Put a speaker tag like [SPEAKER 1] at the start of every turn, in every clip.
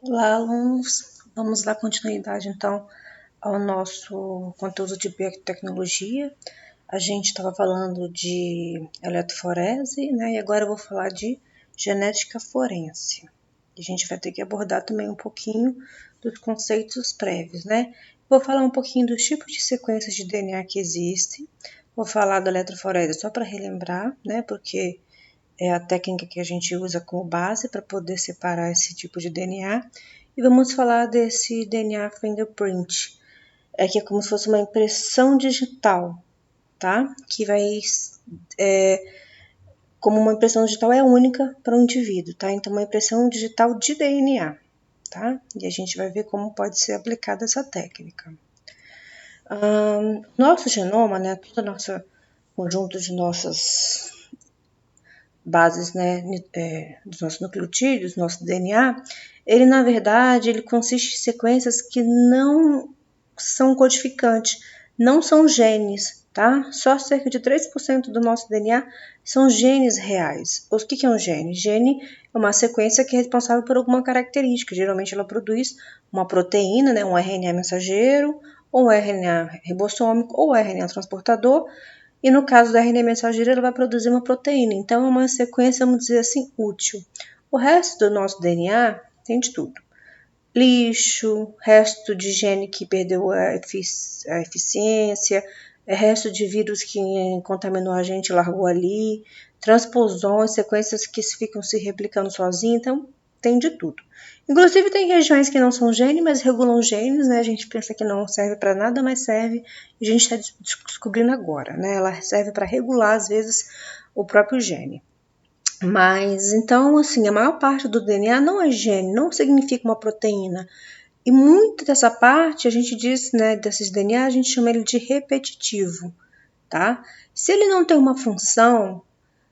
[SPEAKER 1] Olá, alunos! Vamos dar continuidade, então, ao nosso conteúdo de biotecnologia. A gente estava falando de eletroforese, né? E agora eu vou falar de genética forense. A gente vai ter que abordar também um pouquinho dos conceitos prévios, né? Vou falar um pouquinho dos tipos de sequências de DNA que existem. Vou falar da eletroforese só para relembrar, né? Porque é a técnica que a gente usa como base para poder separar esse tipo de DNA. E vamos falar desse DNA fingerprint, que é como se fosse uma impressão digital, tá? Que vai, como uma impressão digital é única para um indivíduo, tá? Então, uma impressão digital de DNA, tá? E a gente vai ver como pode ser aplicada essa técnica. Nosso genoma, né? Todo o nosso conjunto de nossas bases, né, dos nossos nucleotídeos, nosso DNA, ele na verdade ele consiste em sequências que não são codificantes, não são genes, tá? Só cerca de 3% do nosso DNA são genes reais. O que é um gene? Gene é uma sequência que é responsável por alguma característica. Geralmente ela produz uma proteína, né, um RNA mensageiro, ou um RNA ribossômico, ou um RNA transportador. E no caso da RNA mensageiro, ela vai produzir uma proteína. Então, é uma sequência, vamos dizer assim, útil. O resto do nosso DNA tem de tudo. Lixo, resto de gene que perdeu a eficiência, resto de vírus que contaminou a gente, largou ali, transposões, sequências que ficam se replicando sozinhas. Então, tem de tudo. Inclusive, tem regiões que não são gene, mas regulam genes, né? A gente pensa que não serve para nada, mas serve. E a gente está descobrindo agora, né? Ela serve para regular, às vezes, o próprio gene. Mas, então, assim, a maior parte do DNA não é gene, não significa uma proteína. E muita dessa parte, a gente diz, né, desses DNA, a gente chama ele de repetitivo, tá? Se ele não tem uma função,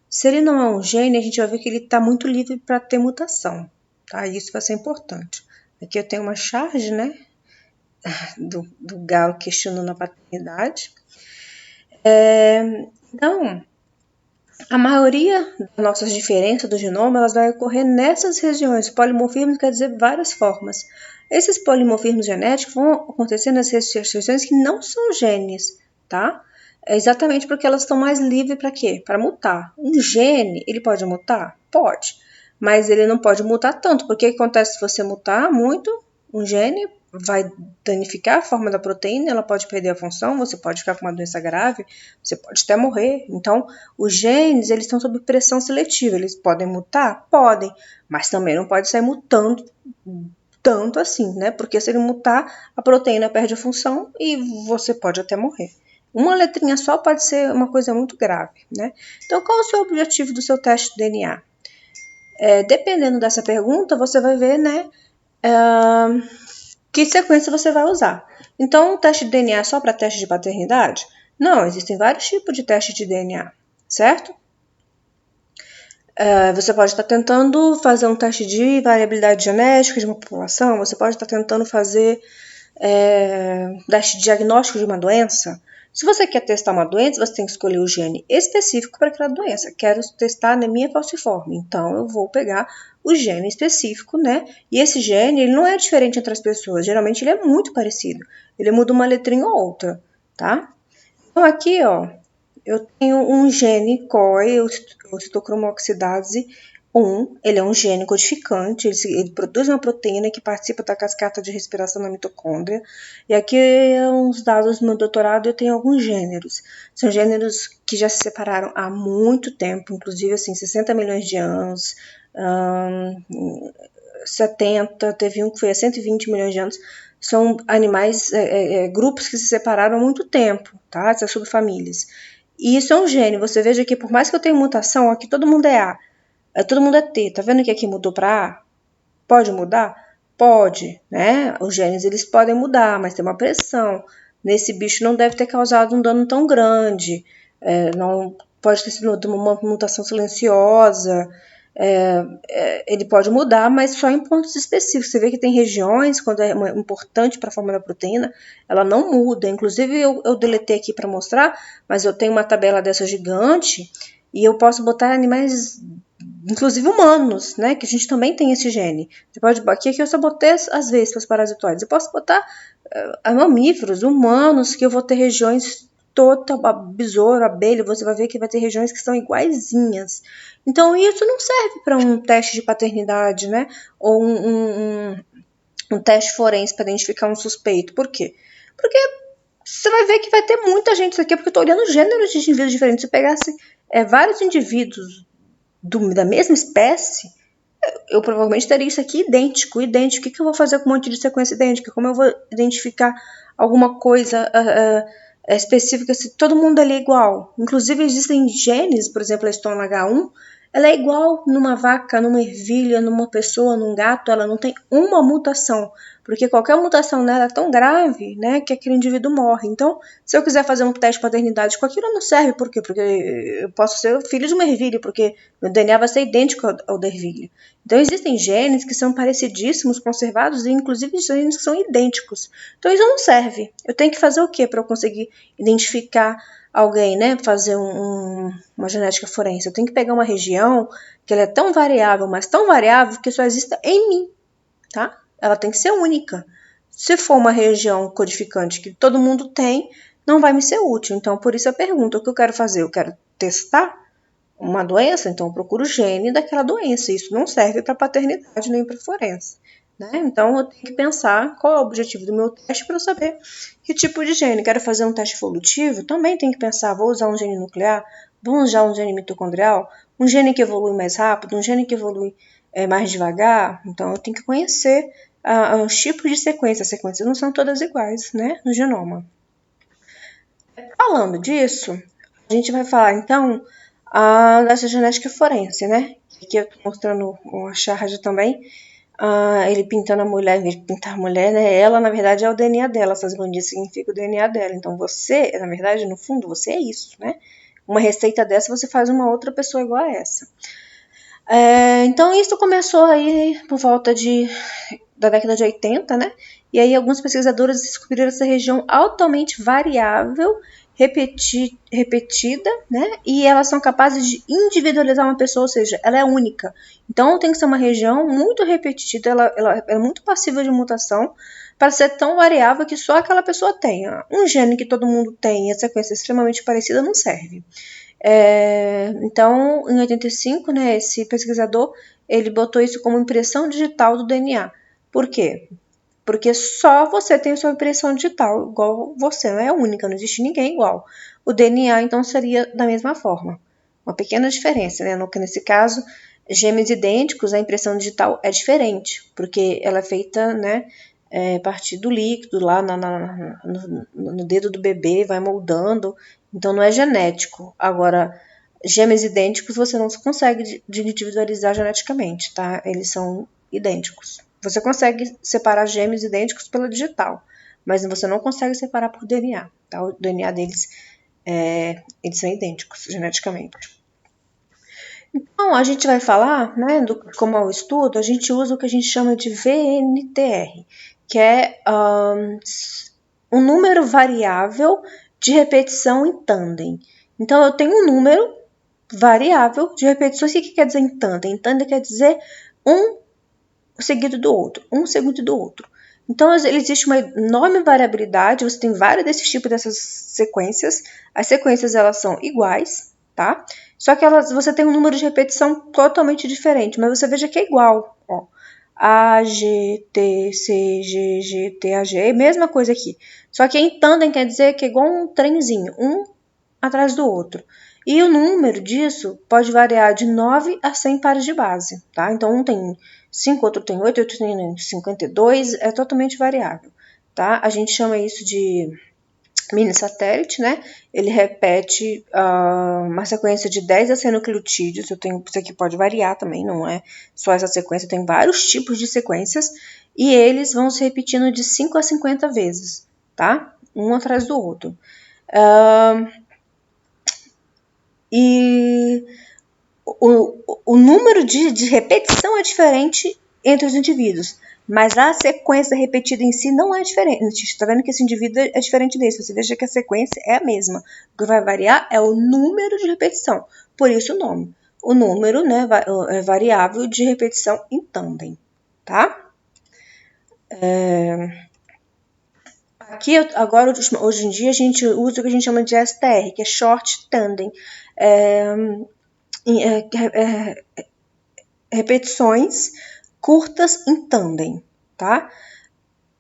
[SPEAKER 1] se ele não é um gene, a gente vai ver que ele está muito livre para ter mutação, tá? Isso vai ser importante. Aqui eu tenho uma charge, né, do Galo questionando a paternidade. Então, a maioria das nossas diferenças do genoma, elas vai ocorrer nessas regiões. Polimorfismo quer dizer várias formas. Esses polimorfismos genéticos vão acontecer nas regiões que não são genes, tá? É exatamente porque elas estão mais livres para quê? Para mutar. Um gene, ele pode mutar? Pode. Mas ele não pode mutar tanto, porque o que acontece se você mutar muito um gene? Vai danificar a forma da proteína, ela pode perder a função, você pode ficar com uma doença grave, você pode até morrer. Então, os genes, eles estão sob pressão seletiva, eles podem mutar? Podem, mas também não pode sair mutando tanto assim, né? Porque se ele mutar, a proteína perde a função e você pode até morrer. Uma letrinha só pode ser uma coisa muito grave, né? Então, qual é o seu objetivo do seu teste de DNA? Dependendo dessa pergunta, você vai ver, né, que sequência você vai usar. Então, o teste de DNA é só para teste de paternidade? Não, existem vários tipos de teste de DNA, certo? Você pode estar tentando fazer um teste de variabilidade genética de uma população, você pode estar tentando fazer teste de diagnóstico de uma doença. Se você quer testar uma doença, você tem que escolher o gene específico para aquela doença. Quero testar anemia falciforme, então eu vou pegar o gene específico, né? E esse gene, ele não é diferente entre as pessoas, geralmente ele é muito parecido. Ele muda uma letrinha ou outra, tá? Então aqui, ó, eu tenho um gene COI, o citocromoxidase 1, ele é um gene codificante, ele produz uma proteína que participa da cascata de respiração na mitocôndria. E aqui, uns dados do meu doutorado, eu tenho alguns gêneros. São gêneros que já se separaram há muito tempo, inclusive, assim, 60 milhões de anos, 70, teve um que foi há 120 milhões de anos. São animais, grupos que se separaram há muito tempo, tá? Essas subfamílias. E isso é um gene. Você veja que por mais que eu tenha mutação, aqui todo mundo é A, todo mundo é T. Tá vendo que aqui mudou para A? Pode mudar? Pode, né? Os genes eles podem mudar, mas tem uma pressão. Nesse bicho não deve ter causado um dano tão grande. Não pode ter sido uma mutação silenciosa. Ele pode mudar, mas só em pontos específicos. Você vê que tem regiões, quando é importante para a forma da proteína, ela não muda. Inclusive, eu deletei aqui para mostrar, mas eu tenho uma tabela dessa gigante e eu posso botar animais inclusive humanos, né? Que a gente também tem esse gene. Você pode aqui eu só botei as vespas parasitoides. Eu posso botar mamíferos, humanos, que eu vou ter regiões besouro, abelha, você vai ver que vai ter regiões que são iguaizinhas. Então isso não serve para um teste de paternidade, né? Ou um teste forense para identificar um suspeito. Por quê? Porque você vai ver que vai ter muita gente isso aqui, porque eu estou olhando gêneros de indivíduos diferentes. Se eu pegasse vários indivíduos da mesma espécie, eu provavelmente teria isso aqui idêntico. O que eu vou fazer com um monte de sequência idêntica? Como eu vou identificar alguma coisa específica se todo mundo ali é igual? Inclusive existem genes, por exemplo, a histona H1, ela é igual numa vaca, numa ervilha, numa pessoa, num gato, ela não tem uma mutação, porque qualquer mutação nela é tão grave, né, que aquele indivíduo morre. Então, se eu quiser fazer um teste de paternidade com aquilo, não serve. Por quê? Porque eu posso ser filho de uma ervilha, porque meu DNA vai ser idêntico ao da ervilha. Então, existem genes que são parecidíssimos, conservados, e inclusive genes que são idênticos. Então, isso não serve. Eu tenho que fazer o quê para eu conseguir identificar alguém, né? Fazer uma genética forense? Eu tenho que pegar uma região que ela é tão variável, mas tão variável que só exista em mim, tá? Ela tem que ser única. Se for uma região codificante que todo mundo tem, não vai me ser útil. Então, por isso a pergunta, o que eu quero fazer? Eu quero testar uma doença, então eu procuro o gene daquela doença. Isso não serve para paternidade nem para forense, né? Então eu tenho que pensar qual é o objetivo do meu teste para eu saber que tipo de gene. Quero fazer um teste evolutivo? Também tenho que pensar, vou usar um gene nuclear? Vou usar um gene mitocondrial? Um gene que evolui mais rápido? Um gene que evolui mais devagar? Então eu tenho que conhecer os tipos de sequência. As sequências não são todas iguais, né, no genoma. Falando disso, a gente vai falar então dessa genética forense, né? Aqui eu tô mostrando uma charge também. Ele pintando a mulher, em vez de pintar a mulher, né? Ela, na verdade, é o DNA dela. Essas bandinhas significam o DNA dela. Então, você, na verdade, no fundo, você é isso, né? Uma receita dessa, você faz uma outra pessoa igual a essa. Então, isso começou aí por volta da década de 80, né? E aí, alguns pesquisadores descobriram essa região altamente variável, repetida, né? E elas são capazes de individualizar uma pessoa, ou seja, ela é única. Então tem que ser uma região muito repetida, ela é muito passível de mutação para ser tão variável que só aquela pessoa tenha. Um gene que todo mundo tem e a sequência extremamente parecida não serve. Então, em 85, né, esse pesquisador ele botou isso como impressão digital do DNA. Por quê? Porque só você tem a sua impressão digital, igual você, não é única, não existe ninguém igual. O DNA, então, seria da mesma forma. Uma pequena diferença, né? Nesse caso, gêmeos idênticos, a impressão digital é diferente, porque ela é feita, né, a partir do líquido, lá no dedo do bebê, vai moldando, então não é genético. Agora, gêmeos idênticos você não consegue individualizar geneticamente, tá? Eles são idênticos. Você consegue separar gêmeos idênticos pela digital, mas você não consegue separar por DNA, tá? O DNA deles, eles são idênticos geneticamente. Então, a gente vai falar, né, como é o estudo, a gente usa o que a gente chama de VNTR, que é um número variável de repetição em tandem. Então, eu tenho um número variável de repetições. O que quer dizer em tandem? Em tandem quer dizer um seguido do outro, um seguido do outro. Então, existe uma enorme variabilidade, você tem vários desses tipos dessas sequências. As sequências, elas são iguais, tá? Só que você tem um número de repetição totalmente diferente, mas você veja que é igual, ó. A, G, T, C, G, G, T, A, G, mesma coisa aqui. Só que em tandem quer dizer que é igual um trenzinho, um atrás do outro. E o número disso pode variar de 9 a 100 pares de base, tá? Então, um tem 5, outro tem 8, outro tem 52, é totalmente variável, tá? A gente chama isso de mini satélite, né? Ele repete uma sequência de 10 a 100 nucleotídeos. Isso aqui pode variar também, não é só essa sequência, tem vários tipos de sequências e eles vão se repetindo de 5 a 50 vezes, tá? Um atrás do outro. E o número de repetição é diferente entre os indivíduos, mas a sequência repetida em si não é diferente. Está vendo que esse indivíduo é diferente desse. Você veja que a sequência é a mesma. O que vai variar é o número de repetição. Por isso o nome. o número, né, variável de repetição em tandem, tá? Aqui, agora, hoje em dia, a gente usa o que a gente chama de STR, que é Short Tandem. Repetições curtas em tandem, tá?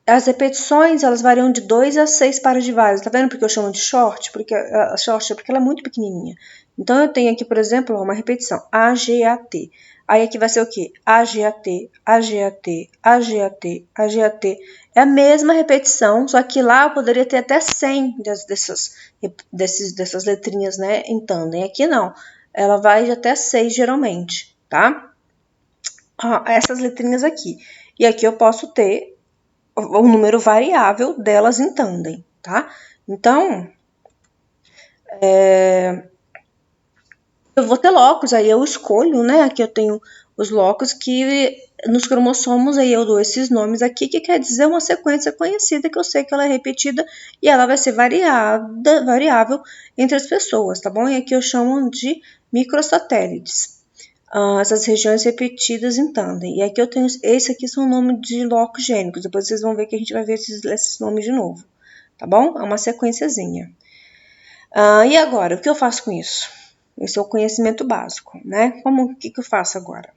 [SPEAKER 1] As repetições, elas variam de 2 a 6 pares de vasos. Tá vendo porque eu chamo de short? Porque a short é porque ela é muito pequenininha. Então, eu tenho aqui, por exemplo, uma repetição, AGAT. Aí aqui vai ser o quê? AGAT, AGAT, AGAT, AGAT. É a mesma repetição, só que lá eu poderia ter até 100 dessas letrinhas, né, em tandem. Aqui não. Ela vai de até 6, geralmente, tá? Essas letrinhas aqui. E aqui eu posso ter o número variável delas em tandem, tá? Então, eu vou ter locos, aí eu escolho, né? Aqui eu tenho os locos que nos cromossomos, aí eu dou esses nomes aqui, que quer dizer uma sequência conhecida, que eu sei que ela é repetida e ela vai ser variável entre as pessoas, tá bom? E aqui eu chamo de microsatélites. Essas regiões repetidas em tandem. E aqui eu tenho, esse aqui são o nome de locos gênicos, depois vocês vão ver que a gente vai ver esses nomes de novo, tá bom? É uma sequenciazinha. E agora, o que eu faço com isso? Esse é o conhecimento básico, né? O que eu faço agora?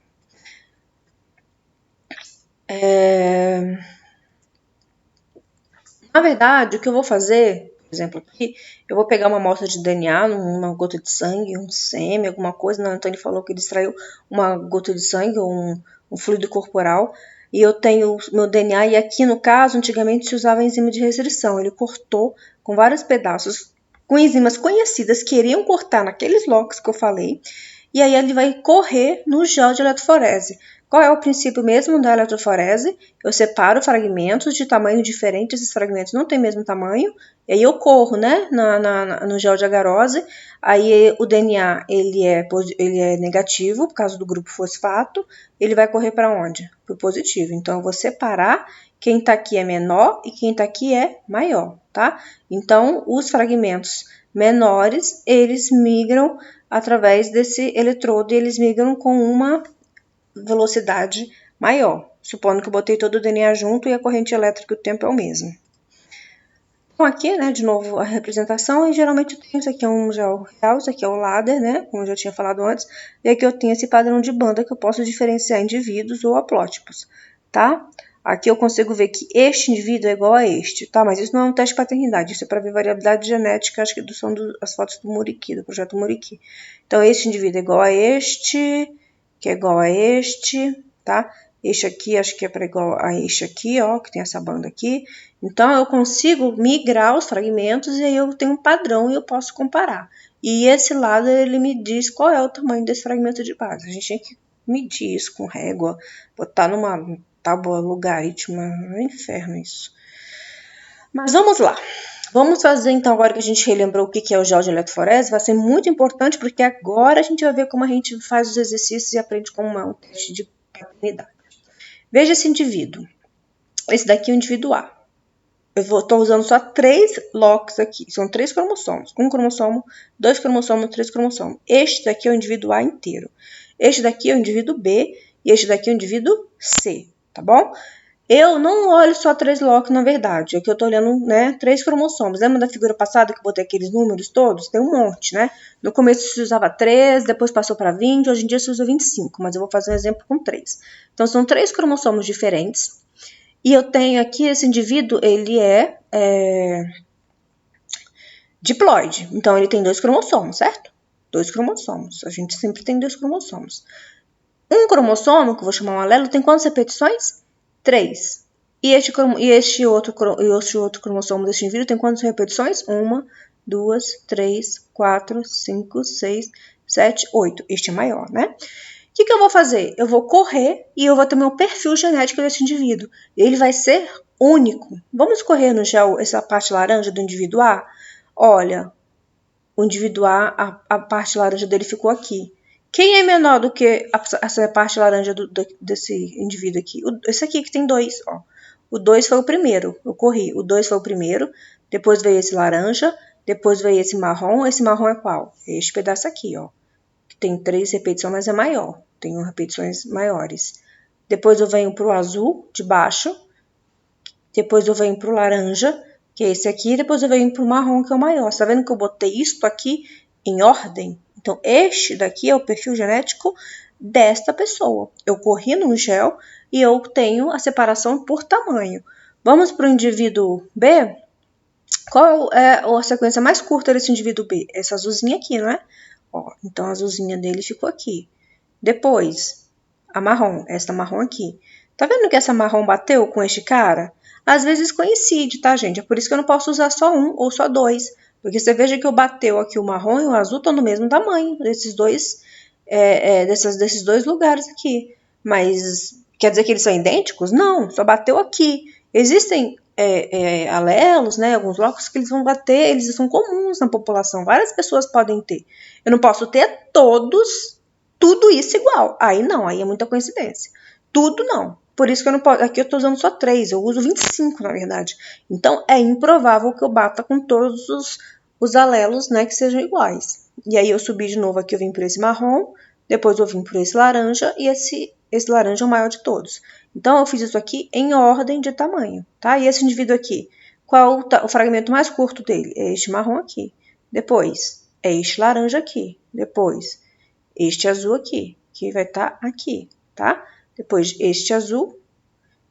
[SPEAKER 1] Na verdade, o que eu vou fazer, por exemplo, aqui, eu vou pegar uma amostra de DNA, uma gota de sangue, um sêmen, alguma coisa. O Antônio falou que ele extraiu uma gota de sangue ou um fluido corporal. E eu tenho meu DNA, e aqui no caso, antigamente se usava enzima de restrição. Ele cortou com vários pedaços, com enzimas conhecidas que iriam cortar naqueles locos que eu falei. E aí ele vai correr no gel de eletroforese. Qual é o princípio mesmo da eletroforese? Eu separo fragmentos de tamanho diferente, esses fragmentos não têm o mesmo tamanho, e aí eu corro, né, no gel de agarose. Aí o DNA ele é negativo, por causa do grupo fosfato, ele vai correr para onde? Para o positivo. Então eu vou separar quem está aqui é menor e quem está aqui é maior, tá? Então os fragmentos menores, eles migram através desse eletrodo e eles migram com uma velocidade maior, supondo que eu botei todo o DNA junto e a corrente elétrica e o tempo é o mesmo. Então aqui, né, de novo a representação, e geralmente eu tenho isso aqui é um gel real, isso aqui é o ladder, né, como eu já tinha falado antes, e aqui eu tenho esse padrão de banda que eu posso diferenciar indivíduos ou haplótipos, tá? Aqui eu consigo ver que este indivíduo é igual a este, tá? Mas isso não é um teste de paternidade, isso é para ver variabilidade genética, acho que são as fotos do Muriqui, do projeto Muriqui. Então, este indivíduo é igual a este, que é igual a este, tá? Este aqui, acho que é para igual a este aqui, ó, que tem essa banda aqui. Então, eu consigo migrar os fragmentos e aí eu tenho um padrão e eu posso comparar. E esse lado, ele me diz qual é o tamanho desse fragmento de base. A gente tem que medir isso com régua, botar numa tábua logarítmica, é um inferno isso. Mas vamos lá. Vamos fazer então, agora que a gente relembrou o que é o gel de eletroforese, vai ser muito importante porque agora a gente vai ver como a gente faz os exercícios e aprende como é um teste de paternidade. Veja esse indivíduo. Esse daqui é o indivíduo A. Eu estou usando só 3 locos aqui. São 3 cromossomos. 1 cromossomo, 2 cromossomos, 3 cromossomos. Este daqui é o indivíduo A inteiro. Este daqui é o indivíduo B e este daqui é o indivíduo C, tá bom? Eu não olho só 3 locos, na verdade. Aqui eu tô olhando, né, 3 cromossomos. Lembra da figura passada que eu botei aqueles números todos? Tem um monte, né? No começo se usava 3, depois passou para 20, hoje em dia se usa 25, mas eu vou fazer um exemplo com 3. Então, são 3 cromossomos diferentes. E eu tenho aqui, esse indivíduo, ele é diploide. Então, ele tem 2 cromossomos, certo? 2 cromossomos. A gente sempre tem 2 cromossomos. Um cromossomo, que eu vou chamar um alelo, tem quantas repetições? 3. E este outro cromossomo deste indivíduo tem quantas repetições? 1, 2, 3, 4, 5, 6, 7, 8. Este é maior, né? O que eu vou fazer? Eu vou correr e eu vou ter meu perfil genético desse indivíduo. Ele vai ser único. Vamos correr no gel essa parte laranja do indivíduo A? Olha, o indivíduo A, a parte laranja dele ficou aqui. Quem é menor do que essa parte laranja desse indivíduo aqui? Esse aqui que tem 2, ó. O 2 foi o primeiro, eu corri. O 2 foi o primeiro, depois veio esse laranja, depois veio esse marrom é qual? Este pedaço aqui, ó. que tem 3 repetições, mas é maior. Tem repetições maiores. Depois eu venho para o azul, de baixo. Depois eu venho para o laranja, que é esse aqui. Depois eu venho para o marrom, que é o maior. Você tá vendo que eu botei isto aqui em ordem? Então, este daqui é o perfil genético desta pessoa. Eu corri no gel e eu tenho a separação por tamanho. Vamos para o indivíduo B? Qual é a sequência mais curta desse indivíduo B? Essa azulzinha aqui, não é? Ó, então, a azulzinha dele ficou aqui. Depois, a marrom, essa marrom aqui. Tá vendo que essa marrom bateu com este cara? Às vezes coincide, tá, gente? É por isso que eu não posso usar só um ou só dois. Porque você veja que eu bateu aqui o marrom e o azul estão do mesmo tamanho, desses dois lugares aqui. Mas quer dizer que eles são idênticos? Não, só bateu aqui. Existem alelos, né, alguns blocos que eles vão bater, eles são comuns na população, várias pessoas podem ter. Eu não posso ter todos, tudo isso igual. Aí não, aí é muita coincidência. Tudo não. Por isso que eu não posso, aqui eu estou usando só 3, eu uso 25 na verdade. Então é improvável que eu bata com todos os alelos, né, que sejam iguais. E aí eu subi de novo aqui, eu vim por esse marrom, depois eu vim por esse laranja e esse laranja é o maior de todos. Então, eu fiz isso aqui em ordem de tamanho, tá? E esse indivíduo aqui, qual o fragmento mais curto dele? É este marrom aqui. Depois, é este laranja aqui. Depois, este azul aqui, que vai estar aqui, tá? Depois, este azul.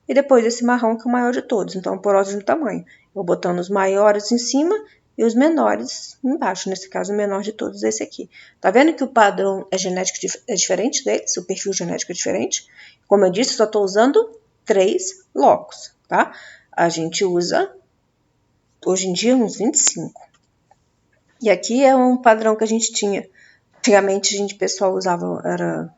[SPEAKER 1] E depois, esse marrom, que é o maior de todos. Então, por ordem de tamanho. Eu vou botando os maiores em cima e os menores embaixo. Nesse caso, o menor de todos é esse aqui. Tá vendo que o padrão genético é diferente deles? O perfil genético é diferente? Como eu disse, eu só estou usando 3 blocos, tá? A gente usa, hoje em dia, uns 25. E aqui é um padrão que a gente tinha. Antigamente, o pessoal usava, era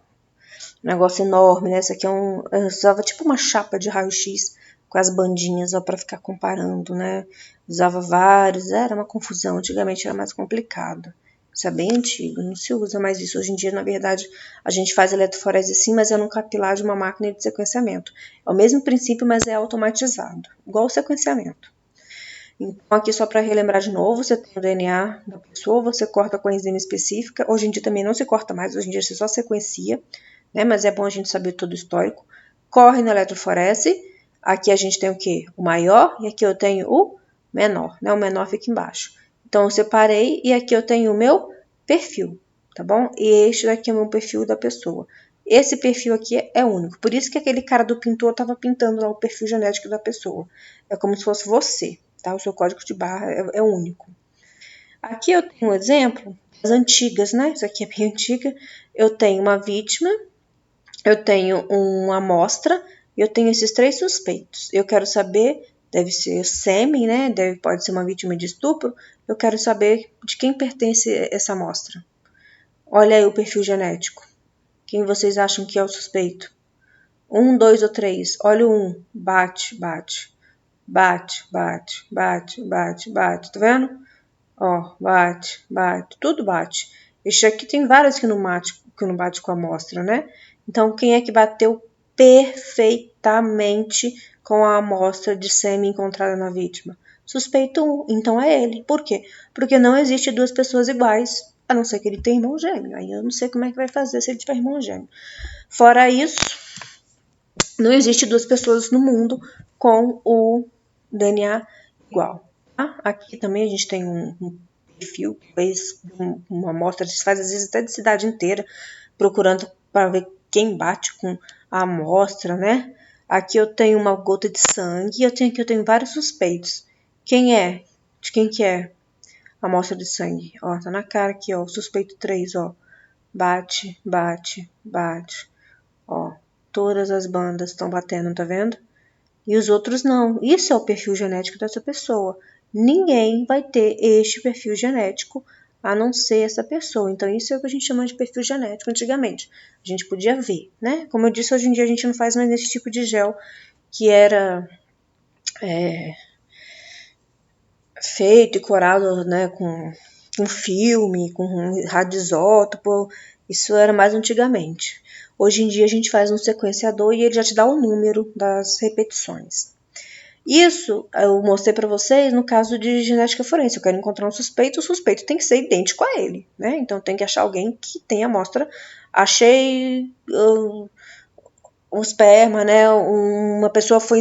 [SPEAKER 1] um negócio enorme, né? Esse aqui eu usava tipo uma chapa de raio-x com as bandinhas, ó, para ficar comparando, né? Usava vários, era uma confusão. Antigamente era mais complicado. Isso é bem antigo, não se usa mais isso. Hoje em dia, na verdade, a gente faz eletroforese sim, mas é no capilar de uma máquina de sequenciamento. É o mesmo princípio, mas é automatizado, igual o sequenciamento. Então, aqui só para relembrar de novo, você tem o DNA da pessoa, você corta com a enzima específica. Hoje em dia também não se corta mais, hoje em dia você só sequencia, né? Mas é bom a gente saber todo o histórico. Corre na eletroforese. Aqui a gente tem o quê? O maior, e aqui eu tenho o menor, né? O menor fica embaixo. Então, eu separei e aqui eu tenho o meu perfil, tá bom? E este daqui é o meu perfil da pessoa. Esse perfil aqui é único. Por isso que aquele cara do pintor estava pintando lá o perfil genético da pessoa. É como se fosse você, tá? O seu código de barra é único. Aqui eu tenho um exemplo das antigas, né? Isso aqui é bem antiga. Eu tenho uma vítima, eu tenho uma amostra e eu tenho esses 3 suspeitos. Eu quero saber, deve ser sêmen, né? Pode ser uma vítima de estupro. Eu quero saber de quem pertence essa amostra. Olha aí o perfil genético. Quem vocês acham que é o suspeito? 1, 2 ou 3? Olha o 1. Bate, bate. Bate, bate, bate, bate, bate. Tá vendo? Ó, bate, bate. Tudo bate. Este aqui tem vários que não bate com a amostra, né? Então, quem é que bateu perfeitamente com a amostra de sêmen encontrada na vítima? Suspeito 1. Então, é ele. Por quê? Porque não existe 2 pessoas iguais, a não ser que ele tenha irmão gêmeo. Aí eu não sei como é que vai fazer se ele tiver irmão gêmeo. Fora isso, não existe 2 pessoas no mundo com o DNA igual. Tá? Aqui também a gente tem um perfil, uma amostra, faz às vezes até de cidade inteira, procurando para ver quem bate com a amostra, né? Aqui eu tenho uma gota de sangue e aqui eu tenho vários suspeitos. Quem é? De quem que é? Amostra de sangue. Ó, tá na cara aqui, ó. Suspeito 3, ó. Bate, bate, bate. Ó, todas as bandas estão batendo, tá vendo? E os outros não. Isso é o perfil genético dessa pessoa. Ninguém vai ter este perfil genético a não ser essa pessoa. Então, isso é o que a gente chama de perfil genético antigamente. A gente podia ver, né? Como eu disse, hoje em dia a gente não faz mais esse tipo de gel que era feito e corado, né, com filme, com radioisótopo. Isso era mais antigamente. Hoje em dia a gente faz um sequenciador e ele já te dá o número das repetições. Isso eu mostrei para vocês no caso de genética forense. Eu quero encontrar um suspeito, o suspeito tem que ser idêntico a ele, né? Então tem que achar alguém que tenha amostra. Achei um esperma, né? Uma pessoa foi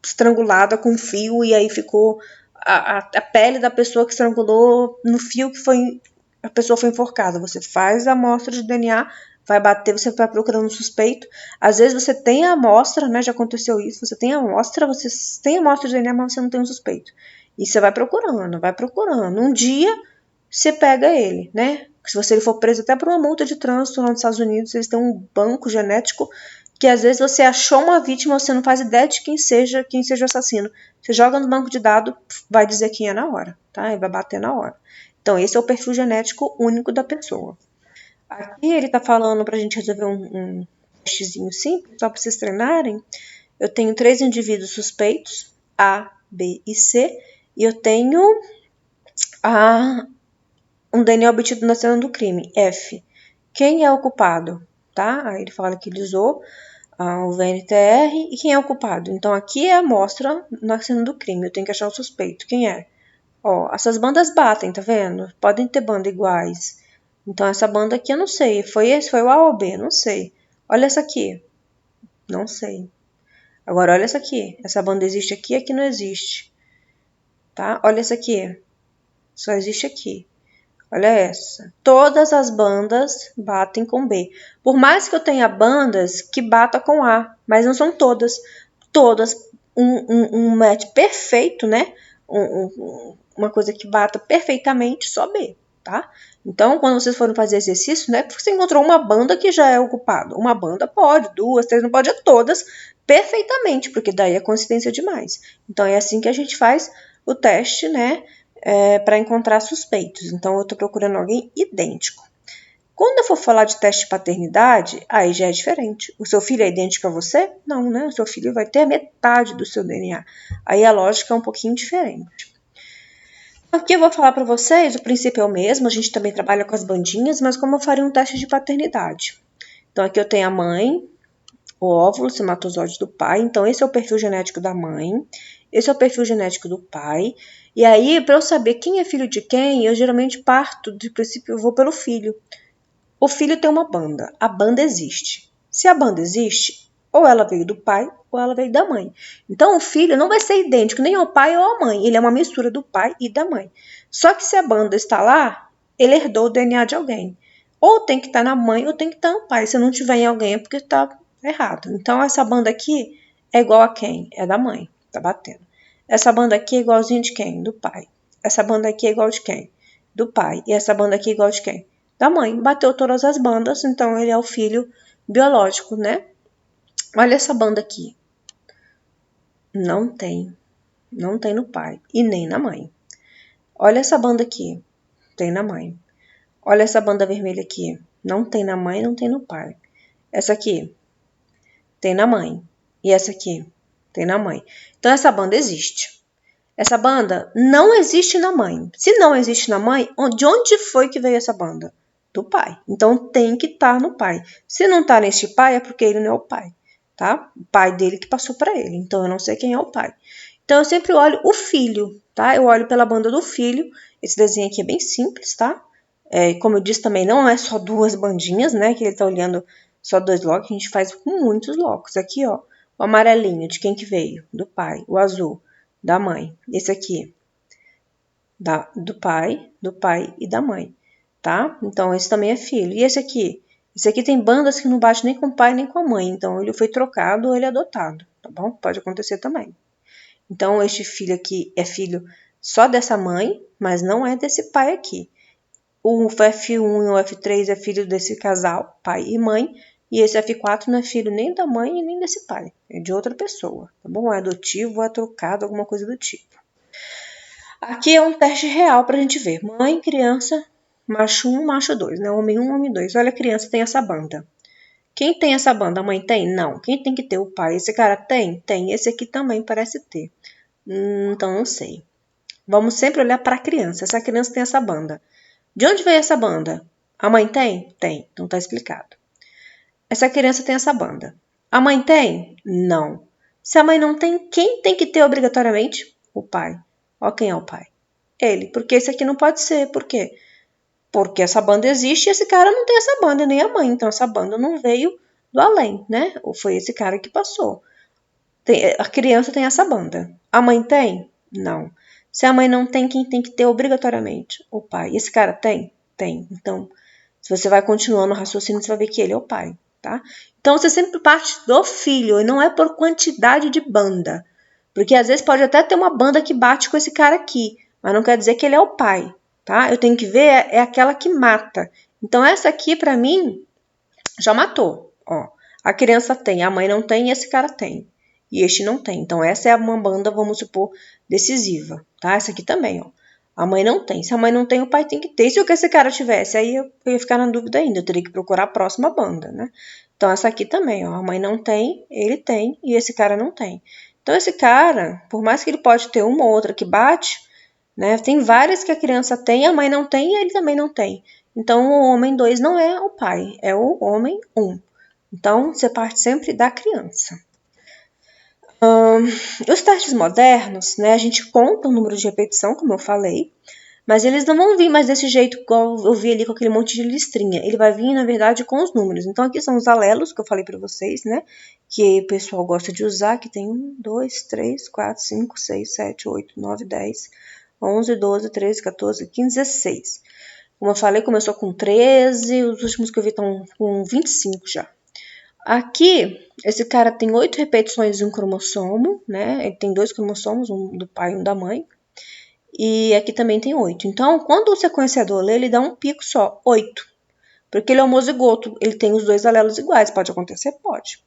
[SPEAKER 1] estrangulada com um fio e aí ficou a pele da pessoa que estrangulou no fio que foi a pessoa foi enforcada. Você faz a amostra de DNA, vai bater, você vai procurando um suspeito. Às vezes você tem a amostra, né? Já aconteceu isso, você tem a amostra, de DNA, mas você não tem um suspeito. E você vai procurando, vai procurando. Um dia você pega ele, né? Se você for preso até por uma multa de trânsito lá nos Estados Unidos, eles têm um banco genético que às vezes você achou uma vítima, você não faz ideia de quem seja o assassino. Você joga no banco de dados, vai dizer quem é na hora, tá? E vai bater na hora. Então, esse é o perfil genético único da pessoa. Aqui ele tá falando pra gente resolver um testezinho simples, só pra vocês treinarem. Eu tenho 3 indivíduos suspeitos, A, B e C, e eu tenho um DNA obtido na cena do crime, F. Quem é o culpado? Tá? Aí ele fala que ele usou o VNTR e quem é o culpado. Então aqui é a amostra na cena do crime. Eu tenho que achar o suspeito. Quem é? Ó, essas bandas batem, tá vendo? Podem ter bandas iguais. Então essa banda aqui eu não sei. Foi o A ou B? Não sei. Olha essa aqui. Não sei. Agora olha essa aqui. Essa banda existe aqui, aqui não existe. Tá? Olha essa aqui. Só existe aqui. Olha essa. Todas as bandas batem com B. Por mais que eu tenha bandas que batam com A, mas não são todas. Todas um match perfeito, né? Uma coisa que bata perfeitamente, só B, tá? Então, quando vocês forem fazer exercício, não é porque você encontrou uma banda que já é o culpado. Uma banda pode, 2, 3, não pode, é todas perfeitamente, porque daí é coincidência demais. Então, é assim que a gente faz o teste, né? Para encontrar suspeitos. Então, eu estou procurando alguém idêntico. Quando eu for falar de teste de paternidade, aí já é diferente. O seu filho é idêntico a você? Não, né? O seu filho vai ter a metade do seu DNA. Aí a lógica é um pouquinho diferente. Aqui eu vou falar para vocês, o princípio é o mesmo, a gente também trabalha com as bandinhas, mas como eu faria um teste de paternidade. Então aqui eu tenho a mãe, o óvulo, o espermatozoide do pai. Então esse é o perfil genético da mãe, esse é o perfil genético do pai. E aí, para eu saber quem é filho de quem, eu geralmente parto do princípio, eu vou pelo filho. O filho tem uma banda, a banda existe. Se a banda existe, ou ela veio do pai ou ela veio da mãe. Então o filho não vai ser idêntico nem ao pai ou à mãe, ele é uma mistura do pai e da mãe. Só que se a banda está lá, ele herdou o DNA de alguém. Ou tem que estar na mãe ou tem que estar no pai. Se não tiver em alguém é porque está errado. Então essa banda aqui é igual a quem? É da mãe, tá batendo. Essa banda aqui é igualzinha de quem? Do pai. Essa banda aqui é igual de quem? Do pai. E essa banda aqui é igual de quem? Da mãe. Bateu todas as bandas, então ele é o filho biológico, né? Olha essa banda aqui. Não tem. Não tem no pai e nem na mãe. Olha essa banda aqui. Tem na mãe. Olha essa banda vermelha aqui. Não tem na mãe, não tem no pai. Essa aqui tem na mãe. E essa aqui tem na mãe. Então essa banda existe. Essa banda não existe na mãe. Se não existe na mãe, de onde foi que veio essa banda? Do pai. Então tem que estar no pai. Se não está neste pai, é porque ele não é o pai, tá? O pai dele que passou para ele. Então eu não sei quem é o pai. Então eu sempre olho o filho, tá? Eu olho pela banda do filho. Esse desenho aqui é bem simples, tá? Como eu disse também, não é só 2 bandinhas, né? Que ele tá olhando só 2 locos. A gente faz com muitos locos. Aqui, ó, o amarelinho, de quem que veio? Do pai. O azul, da mãe. Esse aqui, do pai e da mãe, tá? Então, esse também é filho. E esse aqui? Esse aqui tem bandas que não bate nem com o pai nem com a mãe. Então, ele foi trocado ou ele é adotado, tá bom? Pode acontecer também. Então, este filho aqui é filho só dessa mãe, mas não é desse pai aqui. O F1 e o F3 é filho desse casal, pai e mãe. E esse F4 não é filho nem da mãe e nem desse pai. É de outra pessoa, tá bom? É adotivo, é trocado, alguma coisa do tipo. Aqui é um teste real pra gente ver. Mãe, criança, macho 1, macho 2, né? Homem 1, homem 2. Olha, a criança tem essa banda. Quem tem essa banda? A mãe tem? Não. Quem tem que ter? O pai. Esse cara tem? Tem. Esse aqui também parece ter. Então, não sei. Vamos sempre olhar para a criança. Essa criança tem essa banda. De onde veio essa banda? A mãe tem? Tem. Então tá explicado. Essa criança tem essa banda. A mãe tem? Não. Se a mãe não tem, quem tem que ter obrigatoriamente? O pai. Ó, quem é o pai? Ele. Porque esse aqui não pode ser. Por quê? Porque essa banda existe e esse cara não tem essa banda, nem a mãe. Então essa banda não veio do além, né? Ou foi esse cara que passou. A criança tem essa banda. A mãe tem? Não. Se a mãe não tem, quem tem que ter obrigatoriamente? O pai. E esse cara tem? Tem. Então, se você vai continuando o raciocínio, você vai ver que ele é o pai, tá? Então, você sempre parte do filho e não é por quantidade de banda. Porque às vezes pode até ter uma banda que bate com esse cara aqui, mas não quer dizer que ele é o pai, tá? Eu tenho que ver é aquela que mata. Então, essa aqui, pra mim, já matou, ó. A criança tem, a mãe não tem e esse cara tem. E este não tem. Então, essa é uma banda, vamos supor, decisiva, tá? Essa aqui também, ó. A mãe não tem. Se a mãe não tem, o pai tem que ter. E se o que esse cara tivesse, aí eu ia ficar na dúvida ainda. Eu teria que procurar a próxima banda, né? Então, essa aqui também, ó. A mãe não tem, ele tem e esse cara não tem. Então, esse cara, por mais que ele pode ter uma ou outra que bate, né? Tem várias que a criança tem, a mãe não tem e ele também não tem. Então, o homem 2 não é o pai, é o homem 1. Então, você parte sempre da criança. Os testes modernos, né, a gente conta o número de repetição, como eu falei, mas eles não vão vir mais desse jeito, igual eu vi ali com aquele monte de listrinha. Ele vai vir, na verdade, com os números. Então, aqui são os alelos que eu falei para vocês, né, que o pessoal gosta de usar, que tem 1, 2, 3, 4, 5, 6, 7, 8, 9, 10, 11, 12, 13, 14, 15, 16. Como eu falei, começou com 13, os últimos que eu vi estão com 25 já. Aqui, esse cara tem 8 repetições de um cromossomo, né? Ele tem 2 cromossomos, um do pai e um da mãe. E aqui também tem 8. Então, quando o sequenciador lê, ele dá um pico só, 8. Porque ele é homozigoto, ele tem os 2 alelos iguais. Pode acontecer? Pode.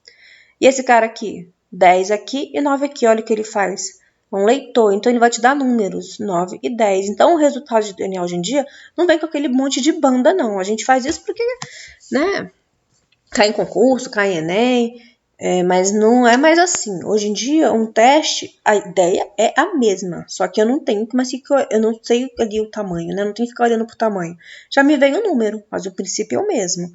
[SPEAKER 1] E esse cara aqui, 10 aqui e 9 aqui, olha o que ele faz. É um leitor, então ele vai te dar números, 9 e 10. Então, o resultado de DNA hoje em dia não vem com aquele monte de banda, não. A gente faz isso porque, né, cai em concurso, cai em Enem, mas não é mais assim. Hoje em dia, um teste, a ideia é a mesma, só que eu não tenho, mas eu não sei ali o tamanho, né? Não tenho que ficar olhando pro tamanho. Já me vem o número, mas o princípio é o mesmo.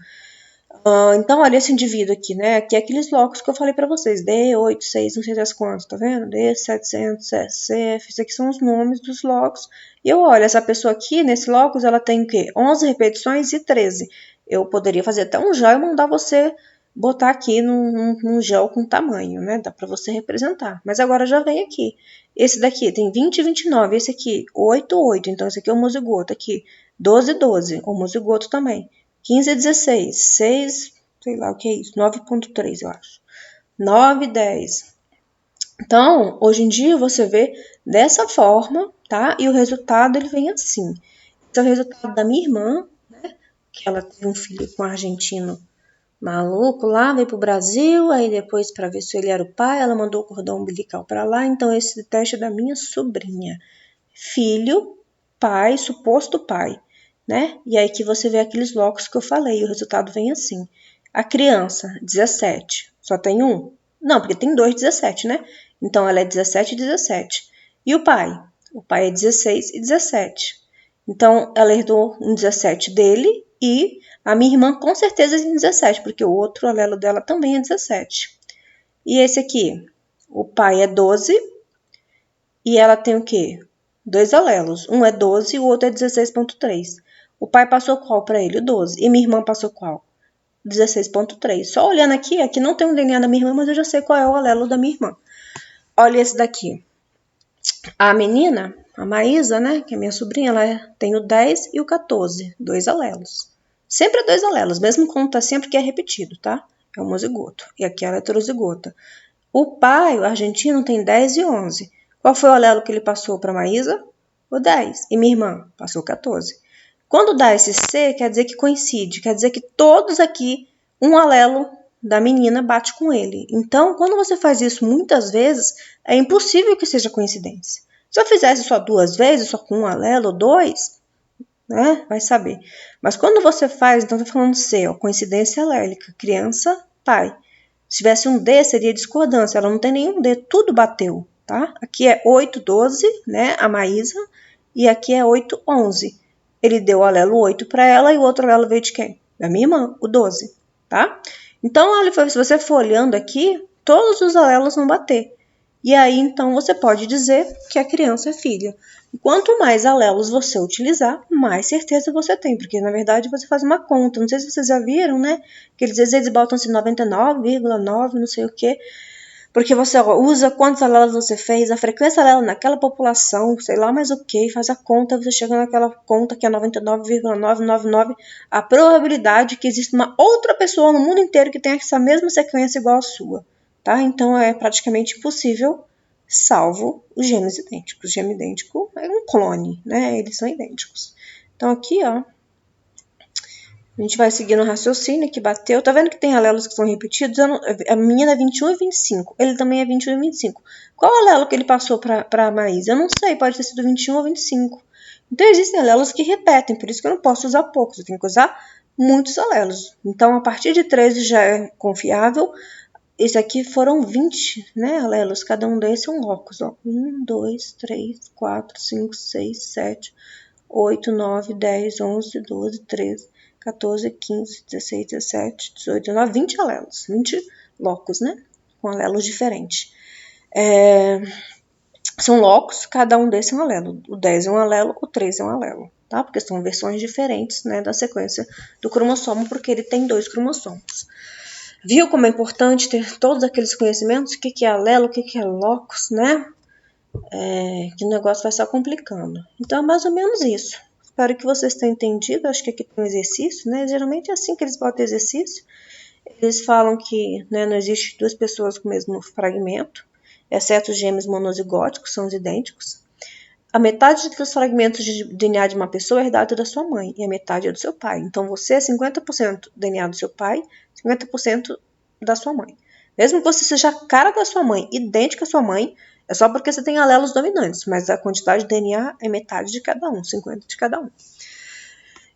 [SPEAKER 1] Então, olha esse indivíduo aqui, né? Aqui é aqueles locos que eu falei pra vocês. D8, 6, não sei das quantas, tá vendo? D700, CF, isso aqui são os nomes dos locos. E eu olho, essa pessoa aqui, nesse locus, ela tem o quê? 11 repetições e 13. Eu poderia fazer até um gel e mandar você botar aqui num gel com tamanho, né? Dá pra você representar. Mas agora já vem aqui. Esse daqui tem 20 e 29. Esse aqui, 8, 8. Então, esse aqui é homozigoto. Aqui, 12, 12. Homozigoto também. 15 e 16, 6, sei lá o que é isso, 9.3 eu acho. 9, 10. Então, hoje em dia você vê dessa forma, tá? E o resultado ele vem assim. Esse é o resultado da minha irmã, né? Que ela teve um filho com um argentino maluco lá, veio pro Brasil, aí depois para ver se ele era o pai, ela mandou o cordão umbilical para lá. Então, esse teste é da minha sobrinha. Filho, pai, suposto pai. Né? E aí que você vê aqueles locos que eu falei, o resultado vem assim. A criança, 17, só tem um? Não, porque tem 2, 17, né? Então, ela é 17 e 17. E o pai? O pai é 16 e 17. Então, ela herdou um 17 dele e a minha irmã com certeza é 17, porque o outro alelo dela também é 17. E esse aqui? O pai é 12 e ela tem o quê? 2 alelos. Um é 12 e o outro é 16.3. O pai passou qual para ele? O 12. E minha irmã passou qual? 16.3. Só olhando aqui não tem o DNA da minha irmã, mas eu já sei qual é o alelo da minha irmã. Olha esse daqui. A menina, a Maísa, né, que é minha sobrinha, ela tem o 10 e o 14. 2 alelos. Sempre é 2 alelos, mesmo quando tá sempre que é repetido, tá? É homozigoto. E aqui ela é heterozigota. O pai, o argentino, tem 10 e 11. Qual foi o alelo que ele passou para Maísa? O 10. E minha irmã passou 14. Quando dá esse C, quer dizer que coincide, quer dizer que todos aqui, um alelo da menina bate com ele. Então, quando você faz isso muitas vezes, é impossível que seja coincidência. Se eu fizesse só 2 vezes, só com um alelo, 2, né, vai saber. Mas quando você faz, então tá falando C, ó, coincidência alélica, criança, pai. Se tivesse um D, seria discordância, ela não tem nenhum D, tudo bateu, tá? Aqui é 8, 12, né, a Maísa, e aqui é 8, 11. Ele deu o alelo 8 para ela e o outro alelo veio de quem? Da minha irmã, o 12, tá? Então, olha, se você for olhando aqui, todos os alelos vão bater. E aí, então, você pode dizer que a criança é filha. Quanto mais alelos você utilizar, mais certeza você tem, porque, na verdade, você faz uma conta. Não sei se vocês já viram, né? Que às vezes eles botam assim 99,9, não sei o quê, porque você usa quantos alelos você fez, a frequência alelo naquela população, sei lá mais o que, faz a conta, você chega naquela conta que é 99,999, a probabilidade que existe uma outra pessoa no mundo inteiro que tenha essa mesma sequência igual a sua, tá? Então é praticamente impossível, salvo os gêmeos idênticos. O gêmeo idêntico é um clone, né? Eles são idênticos. Então aqui, ó, a gente vai seguindo o raciocínio que bateu. Tá vendo que tem alelos que são repetidos? A minha é 21 e 25. Ele também é 21 e 25. Qual alelo que ele passou para a Maísa? Eu não sei, pode ter sido 21 ou 25. Então existem alelos que repetem, por isso que eu não posso usar poucos, eu tenho que usar muitos alelos. Então a partir de 13 já é confiável. Esse aqui foram 20, né, alelos. Cada um desses é um locus. Ó. 1, 2, 3, 4, 5, 6, 7, 8, 9, 10, 11, 12, 13, 14, 15, 16, 17, 18, 19, 20 alelos. 20 locus, né? Com alelos diferentes. São locus, cada um desses é um alelo. O 10 é um alelo, o 13 é um alelo. Tá? Porque são versões diferentes, né, da sequência do cromossomo, porque ele tem 2 cromossomos. Viu como é importante ter todos aqueles conhecimentos? O que é alelo, o que é locus, né? Que o negócio vai só complicando. Então é mais ou menos isso. Espero que vocês tenham entendido. Acho que aqui tem um exercício, né? Geralmente é assim que eles botam exercício. Eles falam que, né, não existe duas pessoas com o mesmo fragmento, exceto os gêmeos monozigóticos, são os idênticos. A metade dos fragmentos de DNA de uma pessoa é herdado da sua mãe e a metade é do seu pai. Então você é 50% DNA do seu pai, 50% da sua mãe. Mesmo que você seja a cara da sua mãe, idêntica à sua mãe, é só porque você tem alelos dominantes, mas a quantidade de DNA é metade de cada um, 50 de cada um.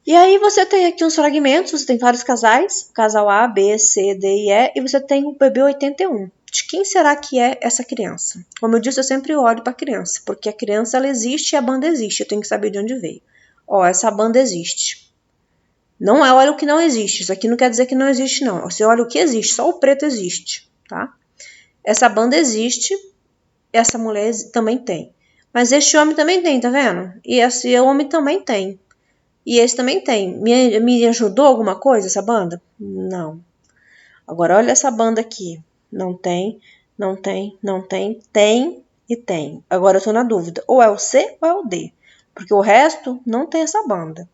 [SPEAKER 1] E aí você tem aqui uns fragmentos, você tem vários casais, casal A, B, C, D e E, e você tem o bebê 81. De quem será que é essa criança? Como eu disse, eu sempre olho para a criança, porque a criança ela existe e a banda existe, eu tenho que saber de onde veio. Ó, essa banda existe. Não é olha o que não existe, isso aqui não quer dizer que não existe não, você olha o que existe, só o preto existe, tá? Essa banda existe, essa mulher também tem. Mas este homem também tem, tá vendo? E esse homem também tem. E esse também tem. Me ajudou alguma coisa essa banda? Não. Agora olha essa banda aqui. Não tem, não tem, não tem, tem e tem. Agora eu tô na dúvida. Ou é o C ou é o D. Porque o resto não tem essa banda.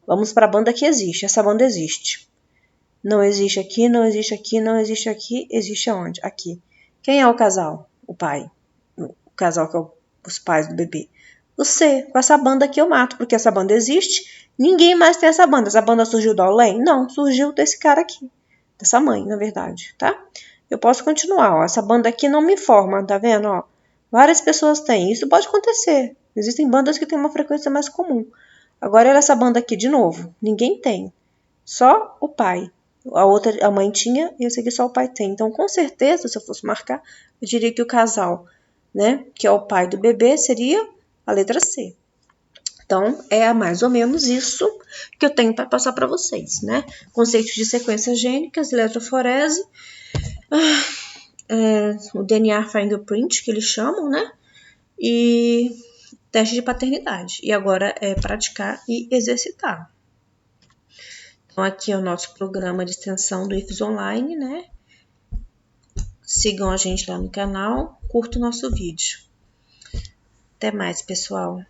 [SPEAKER 1] Vamos para a banda que existe. Essa banda existe. Não existe aqui, não existe aqui, não existe aqui. Existe aonde? Aqui. Quem é o casal? O pai. O casal que é os pais do bebê. O C. Com essa banda aqui eu mato, porque essa banda existe. Ninguém mais tem essa banda. Essa banda surgiu do além? Não, surgiu desse cara aqui. Dessa mãe, na verdade, tá? Eu posso continuar, ó. Essa banda aqui não me forma, tá vendo, ó? Várias pessoas têm. Isso pode acontecer. Existem bandas que têm uma frequência mais comum. Agora, olha essa banda aqui de novo. Ninguém tem. Só o pai. A outra, a mãe tinha e esse aqui só o pai tem. Então, com certeza, se eu fosse marcar, eu diria que o casal, né, que é o pai do bebê, seria a letra C. Então, é mais ou menos isso que eu tenho para passar para vocês, né? Conceitos de sequências gênicas, eletroforese, o DNA fingerprint, que eles chamam, né? E teste de paternidade. E agora é praticar e exercitar. Então, aqui é o nosso programa de extensão do IFES Online, né? Sigam a gente lá no canal, curtam o nosso vídeo. Até mais, pessoal!